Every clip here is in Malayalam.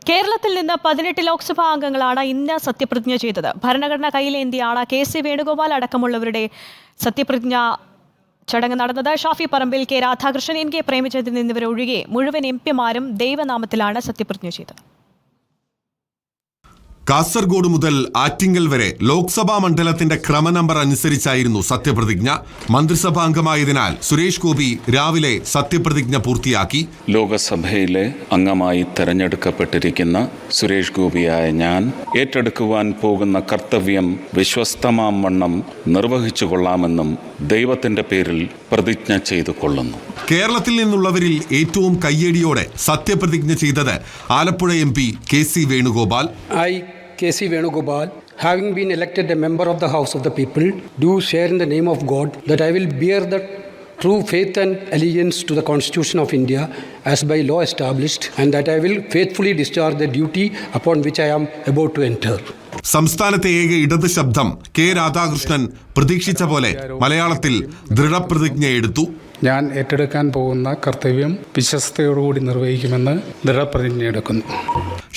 കേരളത്തിൽ നിന്ന് 18 ലോക്സഭാ അംഗങ്ങളാണ് ഇന്ന് സത്യപ്രതിജ്ഞ ചെയ്തത്. ഭരണഘടന കയ്യിലേന്തിയാണ് KC വേണുഗോപാൽ അടക്കമുള്ളവരുടെ സത്യപ്രതിജ്ഞ ചടങ്ങ് നടന്നത്. ഷാഫി പറമ്പിൽ, കെ രാധാകൃഷ്ണൻ, NK പ്രേമചന്ദ്രൻ എന്നിവരൊഴികെ മുഴുവൻ MP-മാരും ദൈവനാമത്തിലാണ് സത്യപ്രതിജ്ഞ ചെയ്തത്. കാസർഗോഡ് മുതൽ ആറ്റിങ്ങൽ വരെ ലോക്സഭാ മണ്ഡലത്തിന്റെ ക്രമനമ്പർ അനുസരിച്ചായിരുന്നു സത്യപ്രതിജ്ഞ. മന്ത്രിസഭാംഗമായതിനാൽ സുരേഷ് ഗോപി രാവിലെ സത്യപ്രതിജ്ഞ പൂർത്തിയാക്കി. ലോകസഭയിലെ അംഗമായി തെരഞ്ഞെടുക്കപ്പെട്ടിരിക്കുന്ന സുരേഷ് ഗോപിയായ ഞാൻ ഏറ്റെടുക്കുവാൻ പോകുന്ന കർത്തവ്യം വിശ്വസ്തമാം വണ്ണം നിർവഹിച്ചു കൊള്ളാമെന്നും ദൈവത്തിന്റെ പേരിൽ പ്രതിജ്ഞ ചെയ്തു കൊള്ളുന്നു. കേരളത്തിൽ നിന്നുള്ളവരിൽ ഏറ്റവും കയ്യടിയോടെ സത്യപ്രതിജ്ഞ ചെയ്തത് Alappuzha MP KC Venugopal. KC Venugopal, having been elected a member of the House of the People, do share in the name of God that I will bear the true faith and allegiance to the Constitution of India as by law established, and that I will faithfully discharge the duty upon which I am about to enter. സംസ്ഥാനത്തെ ഏക ഇടത് ശബ്ദം കെ രാധാകൃഷ്ണൻ പ്രതീക്ഷിച്ച പോലെ മലയാളത്തിൽ ദൃഢപ്രതിജ്ഞ എടുത്തു. ഞാൻ ഏറ്റെടുക്കാൻ പോകുന്ന കർത്തവ്യം വിശ്വസ്തയോടുകൂടി നിർവഹിക്കുമെന്ന് ദൃഢപ്രതിജ്ഞ എടുക്കുന്നു.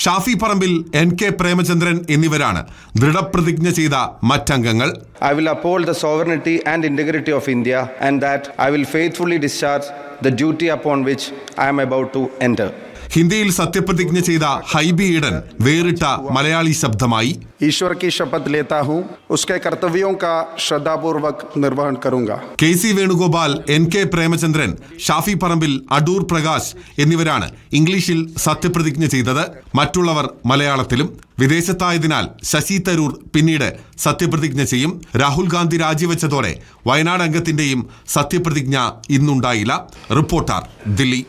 ഷാഫി പറമ്പിൽ, NK പ്രേമചന്ദ്രൻ എന്നിവരാണ് ദൃഢപ്രതിജ്ഞ ചെയ്ത മറ്റംഗങ്ങൾ. I will uphold the sovereignty and integrity of India, and that I will faithfully discharge the duty upon which I am about to enter. ഹിന്ദിയിൽ സത്യപ്രതിജ്ഞ ചെയ്ത ഹൈബി ഈഡൻ വേറിട്ട മലയാളി ശബ്ദമായി. ईश्वर की शपथ लेता हूँ, उसके कर्तव्यों का श्रद्धापूर्वक निर्वहन करूंगा. KC വേണുഗോപാൽ, NK പ്രേമചന്ദ്രൻ, ഷാഫി പറമ്പിൽ, അടൂർ പ്രകാശ് എന്നിവരാണ് ഇംഗ്ലീഷിൽ സത്യപ്രതിജ്ഞ ചെയ്തത്. മറ്റുള്ളവർ മലയാളത്തിലും. വിദേശത്തായതിനാൽ ശശി തരൂർ പിന്നീട് സത്യപ്രതിജ്ഞ ചെയ്യും. രാഹുൽ ഗാന്ധി രാജിവെച്ചതോടെ വയനാട് അംഗത്തിന്റെയും സത്യപ്രതിജ്ഞ ഇന്നുണ്ടായില്ല. റിപ്പോർട്ടർ, ദില്ലി.